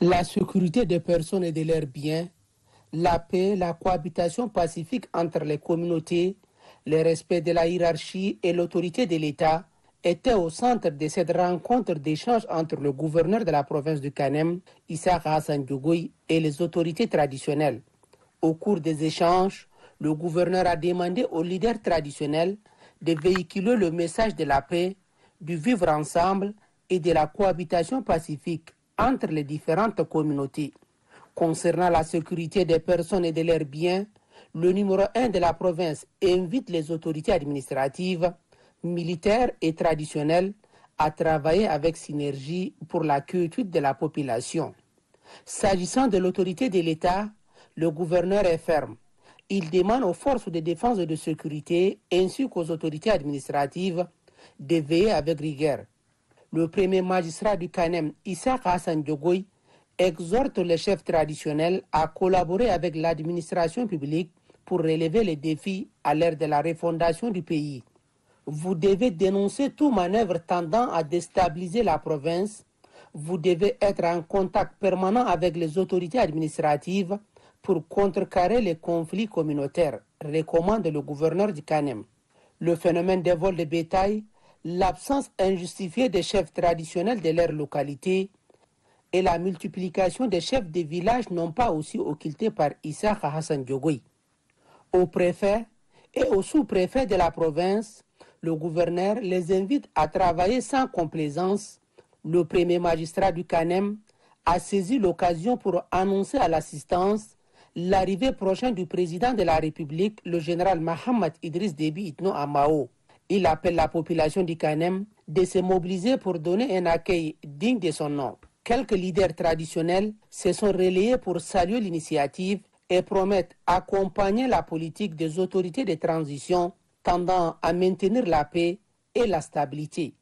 La sécurité des personnes et de leurs biens, la paix, la cohabitation pacifique entre les communautés, le respect de la hiérarchie et l'autorité de l'État étaient au centre de cette rencontre d'échange entre le gouverneur de la province de Kanem, Issa Hassan Diogoy, et les autorités traditionnelles. Au cours des échanges, le gouverneur a demandé aux leaders traditionnels de véhiculer le message de la paix, du vivre ensemble et de la cohabitation pacifique entre les différentes communautés. Concernant la sécurité des personnes et de leurs biens, le numéro 1 de la province invite les autorités administratives, militaires et traditionnelles à travailler avec synergie pour la quiétude de la population. S'agissant de l'autorité de l'État, le gouverneur est ferme. Il demande aux forces de défense et de sécurité ainsi qu'aux autorités administratives de veiller avec rigueur. Le premier magistrat du Kanem, Issa Hassan Diogoy, exhorte les chefs traditionnels à collaborer avec l'administration publique pour relever les défis à l'ère de la refondation du pays. Vous devez dénoncer toute manœuvre tendant à déstabiliser la province. Vous devez être en contact permanent avec les autorités administratives pour contrecarrer les conflits communautaires, recommande le gouverneur du Kanem. Le phénomène des vols de bétail, l'absence injustifiée des chefs traditionnels de leur localité et la multiplication des chefs de village n'ont pas aussi occulté par Issa Hassan Diogoy. Au préfet et au sous-préfet de la province, le gouverneur les invite à travailler sans complaisance. Le premier magistrat du Kanem a saisi l'occasion pour annoncer à l'assistance l'arrivée prochaine du président de la République, le général Mohamed Idriss Déby Itno à Mao. Il appelle la population du Kanem de se mobiliser pour donner un accueil digne de son nom. Quelques leaders traditionnels se sont relayés pour saluer l'initiative et promettent accompagner la politique des autorités de transition tendant à maintenir la paix et la stabilité.